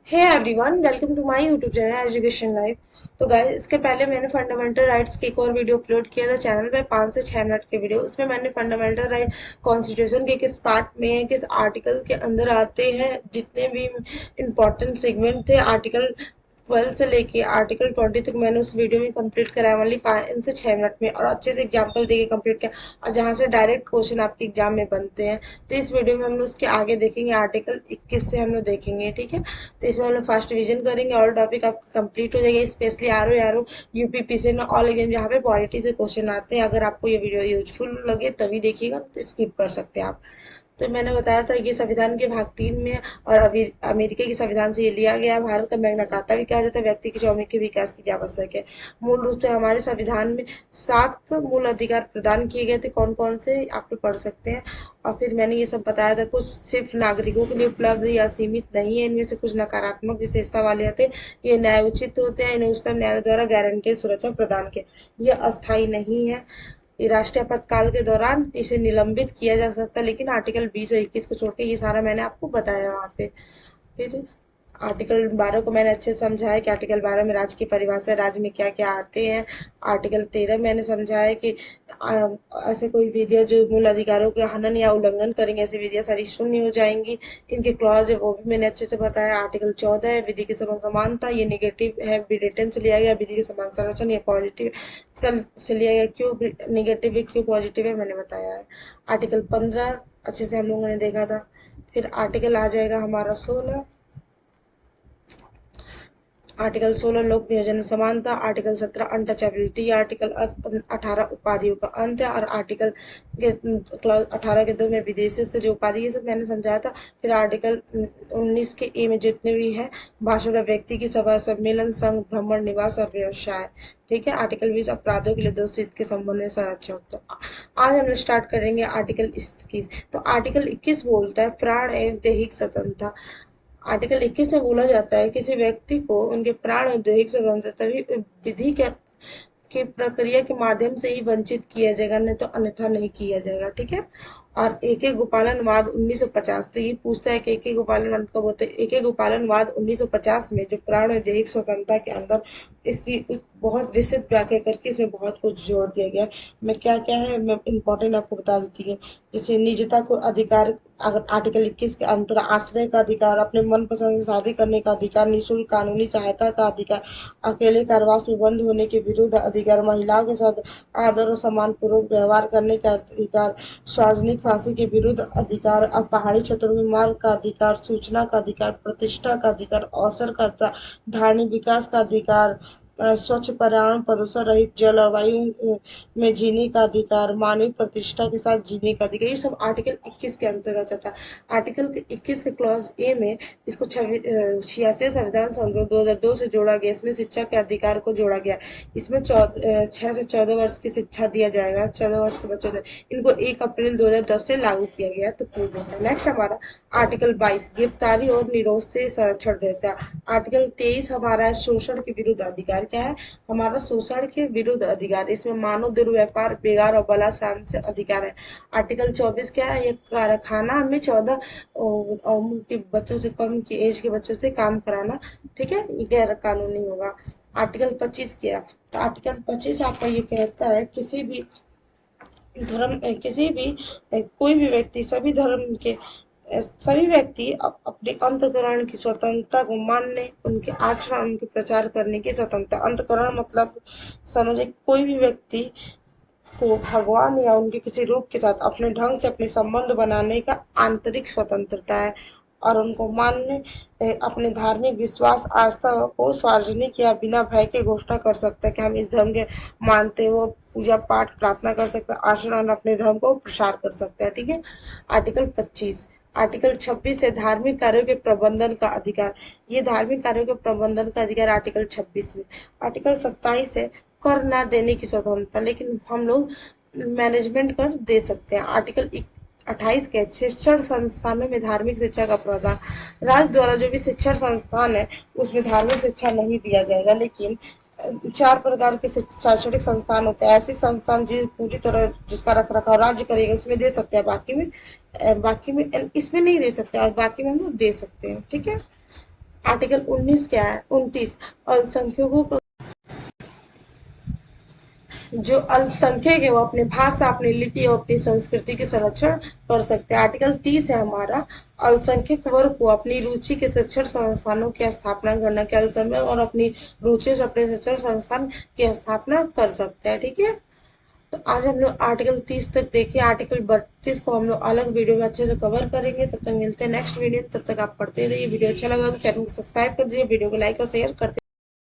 Hey everyone, welcome to my YouTube channel education life. तो guys, इसके पहले मैंने फंडामेंटल राइट्स की एक और वीडियो अपलोड किया था चैनल पे, 5 से 6 मिनट के वीडियो। उसमें मैंने फंडामेंटल राइट कॉन्स्टिट्यूशन के किस पार्ट में, किस आर्टिकल के अंदर आते हैं, जितने भी इंपॉर्टेंट सेगमेंट थे आर्टिकल 12 से लेके आर्टिकल 20 तक, मैंने उस वीडियो में कंप्लीट कराया ओनली 5 से 6 मिनट में, और अच्छे से एग्जाम्पल देके कंप्लीट किया, और जहाँ से डायरेक्ट क्वेश्चन आपके एग्जाम में बनते हैं। तो इस वीडियो में हम लोग उसके आगे देखेंगे, आर्टिकल 21 से हम लोग देखेंगे, ठीक है। तो इसमें हम लोग फर्स्ट रिवीजन करेंगे, ऑल टॉपिक आपका कंप्लीट हो जाएगा, स्पेशली आर ओ यूपीपीसी में ऑल एग्जाम जहाँ पे पॉलिटी से क्वेश्चन आते हैं। अगर आपको ये वीडियो यूजफुल लगे तभी देखिएगा, तो स्किप कर सकते हैं आप। तो मैंने बताया था ये संविधान के भाग 3 में, और अभी अमेरिका के संविधान से ये लिया गया है। भारत का मैग्ना कार्टा भी कहा जाता है। व्यक्ति के स्वामित्व के विकास की क्या आवश्यक है। मूल रूप से हमारे संविधान में 7 मूल अधिकार प्रदान किए गए थे। कौन कौन से आप लोग पढ़ सकते हैं। और फिर मैंने ये सब बताया था, कुछ सिर्फ नागरिकों के लिए उपलब्ध या सीमित नहीं है। इनमें से कुछ नकारात्मक विशेषता वाले होते हैं। ये न्यायोचित होते हैं। इन्हें उच्चतम न्यायालय द्वारा गारंटी सुरक्षा प्रदान के, ये अस्थायी नहीं है। ये राष्ट्रीय आपातकाल के दौरान इसे निलंबित किया जा सकता है, लेकिन आर्टिकल 20 और 21 को छोड़ के ये सारा मैंने आपको बताया वहाँ पे। फिर आर्टिकल 12 को मैंने अच्छे से समझा है कि आर्टिकल 12 में राज्य की परिभाषा, राज्य में क्या क्या आते हैं। आर्टिकल 13 मैंने समझा है कि ऐसे कोई विधियां जो मूल अधिकारों के हनन या उल्लंघन करेंगे, ऐसी विधियां सारी शून्य हो जाएंगी। इनके क्लॉज है वो भी मैंने अच्छे से बताया। आर्टिकल 14 है विधि की समान समानता, ये निगेटिव है, रिटर्न से लिया गया। विधि के समान संरक्षण, ये पॉजिटिव कल से लिया गया। क्यों निगेटिव है, क्यों पॉजिटिव है, मैंने बताया है। आर्टिकल 15 अच्छे से हम लोगों ने देखा था। फिर आर्टिकल आ जाएगा हमारा 16। आर्टिकल 16 लोक नियोजन में समानता। Article 17 untouchability. आर्टिकल 18 उपाधियों का अंत है। और आर्टिकल के क्लॉज 18 के 2 में विदेशी से जो उपाधि, ये सब मैंने समझाया था। फिर आर्टिकल 19 के ए में जितने भी हैं, भाषण या व्यक्ति की सभा, सम्मेलन, संघ, भ्रमण, निवास और व्यवसाय, ठीक है। आर्टिकल 20 अपराधों के लिए दोषी हित के संबंध में संरक्षण। तो आज हम लोग स्टार्ट करेंगे आर्टिकल 21। तो आर्टिकल 21 बोलता है प्राण एवं दैहिक स्वतंत्रता। आर्टिकल 21 में बोला जाता है किसी व्यक्ति को उनके प्राण और दैहिक स्वतंत्रता तभी विधि के की प्रक्रिया के माध्यम से ही वंचित किया जाएगा, नहीं तो अन्यथा नहीं किया जाएगा, ठीक है। और एक गोपालनवाद 1950, तो ये पूछता है कि एक गोपालनवाद कब होते हैं। एक गोपालनवाद 1950 में, जो प्राण और दैहिक स्वतंत्रता के अंदर इसकी बहुत विस्तृत व्याख्या करके इसमें बहुत कुछ जोड़ दिया गया है। मैं क्या क्या है मैं इम्पोर्टेंट आपको बता देती हूँ। जैसे निजता को अधिकार, अगर आर्टिकल 21 के अंतर आश्रय का अधिकार, अपने मनपसंद से शादी करने का अधिकार, निःशुल्क कानूनी सहायता का अधिकार, अकेले कारावास में बंद होने के विरुद्ध अधिकार, महिलाओं के साथ आदर और सम्मान पूर्वक व्यवहार करने का अधिकार, सार्वजनिक फांसी के विरुद्ध अधिकार, अब पहाड़ी क्षेत्रों में मार्ग का अधिकार, सूचना का अधिकार, प्रतिष्ठा का अधिकार, अवसर का अधिकार, धार्मिक विकास का अधिकार, स्वच्छ पर्यावरण, प्रदूषण रहित जल और वायु में जीने का अधिकार, मानवीय प्रतिष्ठा के साथ जीने का अधिकार, ये सब आर्टिकल 21 के अंतर्गत आता है। आर्टिकल 21 के क्लॉज ए में इसको 86 संविधान संशोधन 2002 से जोड़ा गया। इसमें शिक्षा के अधिकार को जोड़ा गया। इसमें 6 से 14 वर्ष की शिक्षा दिया जाएगा। 14 वर्ष के बच्चों तक इनको 1 अप्रैल 2010 से लागू किया गया। तो पूर्ण होता है। नेक्स्ट हमारा आर्टिकल 22 गिरफ्तारी और निरोध से संरक्षण देता है। आर्टिकल 23 हमारा है शोषण के विरुद्ध अधिकार। क्या है हमारा? शोषण के विरुद्ध अधिकार। इसमें मानव दुर्व्यापार, बेगार और बलात्कार से अधिकार है। आर्टिकल 24 क्या है? ये कारखाना में 14 उम्र के बच्चों से, कम की एज के बच्चों से काम कराना, ठीक है, ये गैर कानूनी होगा। आर्टिकल 25 क्या? तो आर्टिकल 25 आपका ये कहता है किसी भी धर्म, किसी भी कोई भी व्यक्ति, सभी व्यक्ति अपने अंतकरण की स्वतंत्रता को मानने, उनके आचरण, उनके प्रचार करने की स्वतंत्रता। अंतकरण मतलब समझे, कोई भी व्यक्ति को भगवान या उनके किसी रूप के साथ अपने ढंग से अपने संबंध बनाने का आंतरिक स्वतंत्रता है, और उनको मानने, अपने धार्मिक विश्वास आस्था को सार्वजनिक या बिना भय के घोषणा कर सकता है कि हम इस धर्म के मानते हो, पूजा पाठ प्रार्थना कर सकते हैं, आचरण अपने धर्म को प्रसार कर सकते हैं, ठीक है। आर्टिकल 25। आर्टिकल 26 है धार्मिक कार्यों के प्रबंधन का अधिकार। ये धार्मिक कार्यों के प्रबंधन का अधिकार आर्टिकल 26 में। आर्टिकल 27 है कर ना देने की स्वतंत्रता, लेकिन हम लोग मैनेजमेंट कर दे सकते हैं। आर्टिकल 28 के शिक्षण संस्थानों में धार्मिक शिक्षा का प्रावधान। राज्य द्वारा जो भी शिक्षण संस्थान है उसमें धार्मिक शिक्षा नहीं दिया जाएगा, लेकिन 4 प्रकार के शैक्षणिक संस्थान होते हैं। ऐसे संस्थान पूरी तरह जिसका रख रखाव राज्य करेगा उसमें दे सकते हैं, बाकी में इसमें नहीं दे सकते, और बाकी में हम लोग दे सकते हैं, ठीक है। आर्टिकल 19 क्या है? 29, अल्पसंख्यकों को, जो अल्पसंख्यक है वो अपनी भाषा, अपनी लिपि और अपनी संस्कृति के संरक्षण कर सकते हैं। आर्टिकल 30 है हमारा, अल्पसंख्यक वर्ग को अपनी रुचि के शिक्षण संस्थानों की स्थापना करना के अल्पसंख्यक और अपनी रुचि से अपने शिक्षण संस्थान की स्थापना कर सकते हैं। ठीक है, तो आज हम लोग आर्टिकल 30 तक देखे। आर्टिकल 32 को हम लोग अलग वीडियो में अच्छे से कवर करेंगे। तब तक मिलते हैं नेक्स्ट वीडियो, तब तक आप पढ़ते रहिए। वीडियो अच्छा लगा तो चैनल को सब्सक्राइब कर दीजिए, वीडियो को लाइक और शेयर करते